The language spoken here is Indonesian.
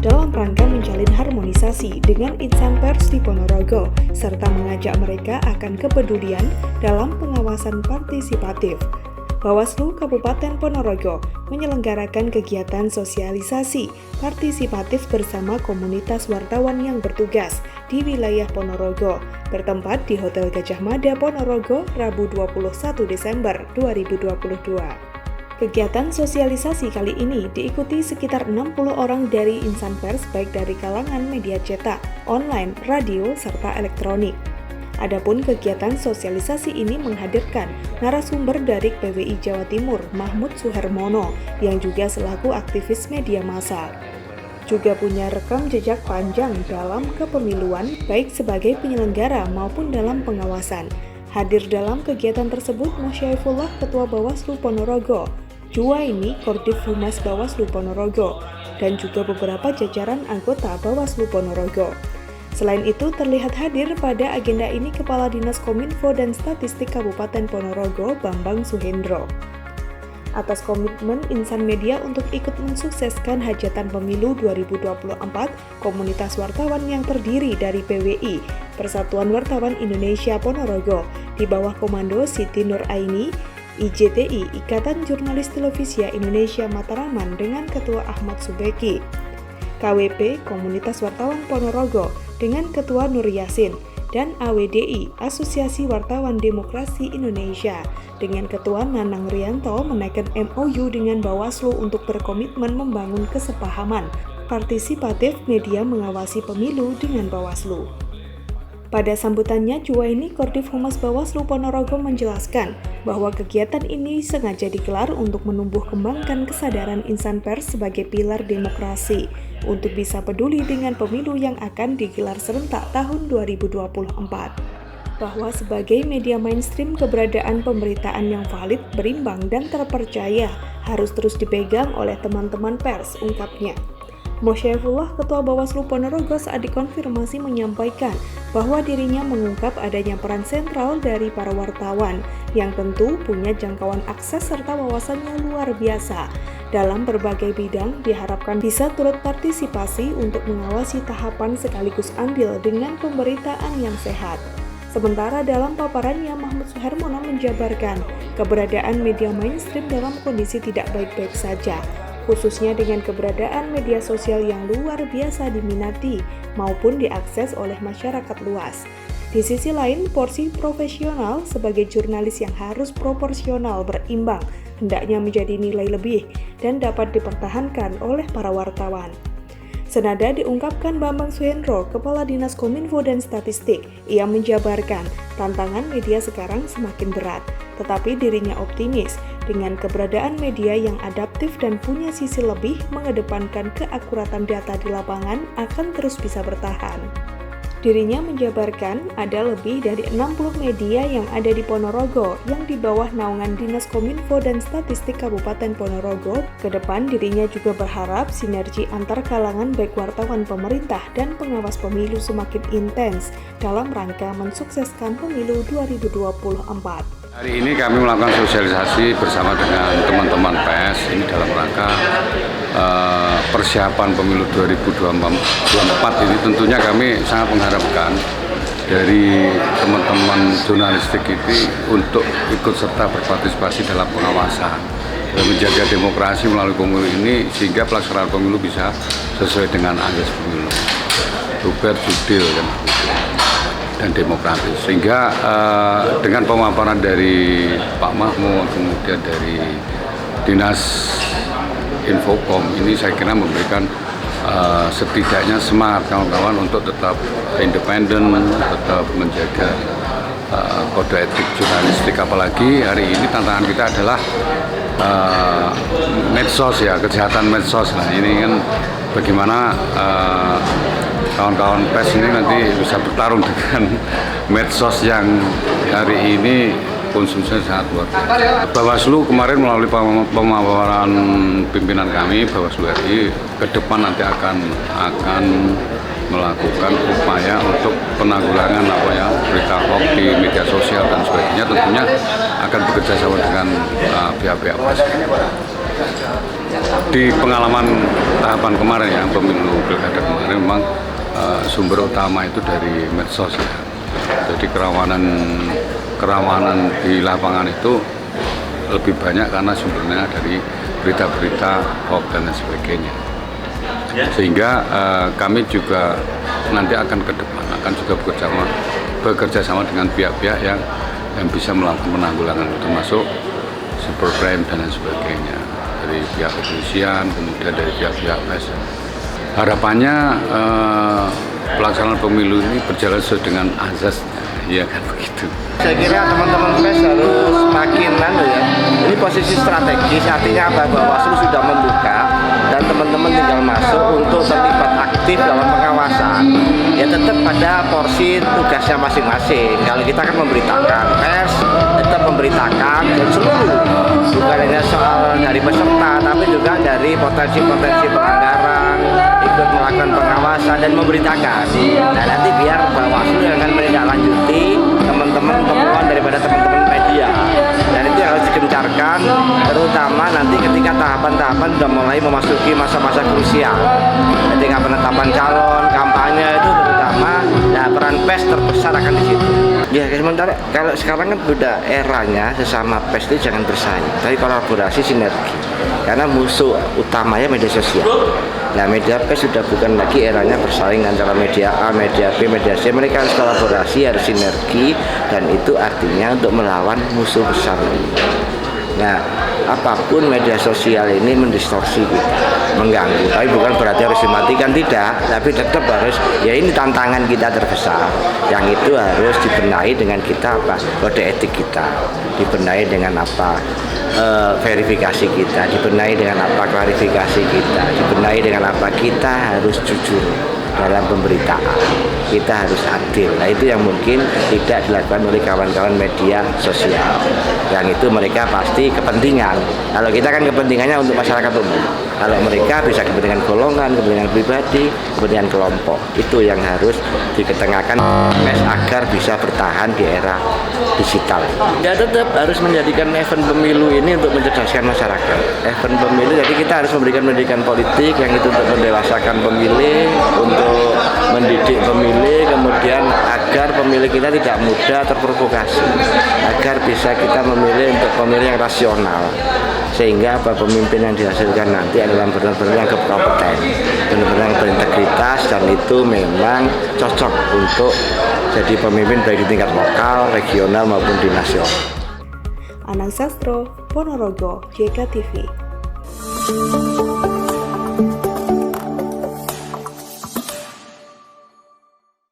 dalam rangka menjalin harmonisasi dengan insan pers di Ponorogo, serta mengajak mereka akan kepedulian dalam pengawasan partisipatif. Bawaslu Kabupaten Ponorogo menyelenggarakan kegiatan sosialisasi partisipatif bersama komunitas wartawan yang bertugas di wilayah Ponorogo, bertempat di Hotel Gajah Mada Ponorogo, Rabu 21 Desember 2022. Kegiatan sosialisasi kali ini diikuti sekitar 60 orang dari insan pers baik dari kalangan media cetak, online, radio, serta elektronik. Adapun kegiatan sosialisasi ini menghadirkan narasumber dari PWI Jawa Timur, Mahmud Suhermono, yang juga selaku aktivis media massa. Juga punya rekam jejak panjang dalam kepemiluan, baik sebagai penyelenggara maupun dalam pengawasan. Hadir dalam kegiatan tersebut Musyaifullah Ketua Bawaslu Ponorogo, Juwaini Kordif Humas Bawaslu Ponorogo, dan juga beberapa jajaran anggota Bawaslu Ponorogo. Selain itu, terlihat hadir pada agenda ini Kepala Dinas Kominfo dan Statistik Kabupaten Ponorogo, Bambang Suhendro. Atas komitmen insan media untuk ikut mensukseskan hajatan pemilu 2024, komunitas wartawan yang terdiri dari PWI, Persatuan Wartawan Indonesia Ponorogo, di bawah komando Siti Nur Aini, IJTI, Ikatan Jurnalis Televisi Indonesia Mataraman dengan Ketua Ahmad Subeki, KWP, Komunitas Wartawan Ponorogo, dengan Ketua Nur Yasin, dan AWDI, Asosiasi Wartawan Demokrasi Indonesia, dengan Ketua Nanang Rianto menaikkan MOU dengan Bawaslu untuk berkomitmen membangun kesepahaman partisipatif media mengawasi pemilu dengan Bawaslu. Pada sambutannya, Juwaini Kordif Humas Bawaslu Ponorogo menjelaskan bahwa kegiatan ini sengaja digelar untuk menumbuh kembangkan kesadaran insan pers sebagai pilar demokrasi untuk bisa peduli dengan pemilu yang akan digelar serentak tahun 2024. Bahwa sebagai media mainstream, keberadaan pemberitaan yang valid, berimbang, dan terpercaya harus terus dipegang oleh teman-teman pers, ungkapnya. Musyaifullah Ketua Bawaslu Ponorogo saat dikonfirmasi menyampaikan bahwa dirinya mengungkap adanya peran sentral dari para wartawan yang tentu punya jangkauan akses serta wawasannya luar biasa. Dalam berbagai bidang diharapkan bisa turut partisipasi untuk mengawasi tahapan sekaligus andil dengan pemberitaan yang sehat. Sementara dalam paparannya, Mahmud Suhermono menjabarkan keberadaan media mainstream dalam kondisi tidak baik-baik saja, khususnya dengan keberadaan media sosial yang luar biasa diminati maupun diakses oleh masyarakat luas. Di sisi lain, porsi profesional sebagai jurnalis yang harus proporsional berimbang hendaknya menjadi nilai lebih dan dapat dipertahankan oleh para wartawan. Senada diungkapkan Bambang Suhendro, Kepala Dinas Kominfo dan Statistik, ia menjabarkan tantangan media sekarang semakin berat, tetapi dirinya optimis dengan keberadaan media yang adaptif dan punya sisi lebih mengedepankan keakuratan data di lapangan akan terus bisa bertahan. Dirinya menjabarkan ada lebih dari 60 media yang ada di Ponorogo yang di bawah naungan Dinas Kominfo dan Statistik Kabupaten Ponorogo. Ke depan dirinya juga berharap sinergi antar kalangan baik wartawan pemerintah dan pengawas pemilu semakin intens dalam rangka mensukseskan pemilu 2024. Hari ini kami melakukan sosialisasi bersama dengan teman-teman pers ini dalam rangka persiapan pemilu 2024 ini. Tentunya kami sangat mengharapkan dari teman-teman jurnalistik ini untuk ikut serta berpartisipasi dalam pengawasan dan menjaga demokrasi melalui pemilu ini sehingga pelaksanaan pemilu bisa sesuai dengan azas pemilu, fair, jurdil dan demokratis. Sehingga dengan pemaparan dari Pak Mahmud, kemudian dari Dinas Infokom, ini saya kira memberikan setidaknya semangat kawan-kawan untuk tetap independen, tetap menjaga kode etik jurnalistik. Apalagi hari ini tantangan kita adalah medsos ya, kejahatan medsos. Nah ini kan bagaimana kawan-kawan pers ini nanti bisa bertarung dengan medsos yang hari ini konsumsinya sangat luar biasa. Bawaslu kemarin melalui pemaparan pimpinan kami, Bawaslu RI, ke depan nanti akan melakukan upaya untuk penanggulangan berita hoax di media sosial dan sebagainya. Tentunya akan bekerja sama dengan pihak-pihak pers. di pengalaman tahapan kemarin ya, pemilu pilkada kemarin memang sumber utama itu dari medsos ya. Jadi kerawanan di lapangan itu lebih banyak karena sumbernya dari berita-berita hoax dan lain sebagainya. Sehingga kami juga nanti akan ke depan juga bekerja sama dengan pihak-pihak yang bisa melakukan penanggulangan, termasuk cybercrime dan lain sebagainya, dari pihak kepolisian, kemudian dari pihak-pihak pers. Harapannya pelaksanaan pemilu ini berjalan sesuai dengan azasnya, ya kan begitu. Saya kira teman-teman pers harus makin ya. Ini posisi strategis, artinya apa? Bawaslu sudah membuka dan teman-teman tinggal masuk untuk terlibat aktif dalam pengawasan. Ya tetap pada porsi tugasnya masing-masing. Kalau kita kan memberitakan, pers tetap memberitakan dan seluruh, bukan hanya soal dari peserta, tapi juga dari potensi-potensi pelanggaran, ikut melakukan pengawasan dan memberitakan. Nah nanti biar Bawaslu yang akan menindaklanjuti teman-teman temuan daripada teman-teman media. Dan itu harus digencarkan, terutama nanti ketika tahapan-tahapan sudah mulai memasuki masa-masa krusial. Ketika penetapan calon, kampanye itu terutama, nah peran pers terbesar akan di situ. Ya sementara kalau sekarang kan udah eranya sesama pers itu jangan bersaing, tapi kolaborasi, sinergi. Karena musuh utamanya media sosial. Nah media pers sudah bukan lagi eranya bersaing antara media A, media B, media C. Mereka harus kolaborasi, harus sinergi, dan itu artinya untuk melawan musuh besar ini. Nah apapun media sosial ini mendistorsi kita, mengganggu, tapi bukan berarti harus dimatikan, tidak, tapi tetap harus, ya ini tantangan kita terbesar, yang itu harus dibenahi dengan kita apa, kode etik kita, dibenahi dengan apa, verifikasi kita, dibenahi dengan apa, klarifikasi kita, dibenahi dengan apa, kita harus jujur dalam pemberitaan, kita harus adil. Nah itu yang mungkin tidak dilakukan oleh kawan-kawan media sosial, yang itu mereka pasti kepentingan. Kalau kita kan kepentingannya untuk masyarakat umum, kalau mereka bisa kepentingan golongan, kepentingan pribadi, kepentingan kelompok. Itu yang harus diketengahkan pers agar bisa bertahan di era digital. Ya tetap harus menjadikan event pemilu ini untuk mencerdaskan masyarakat. Event pemilu, jadi kita harus memberikan pendidikan politik yang itu untuk mendewasakan pemilih, untuk mendidik pemilih, kemudian agar pemilih kita tidak mudah terprovokasi, agar bisa kita memilih untuk pemilih yang rasional, sehingga pemimpin yang dihasilkan nanti adalah benar-benar yang berkompeten, benar-benar yang berintegritas, dan itu memang cocok untuk jadi pemimpin baik di tingkat lokal, regional maupun di nasional. Anang Sastro, Ponorogo, JKTV.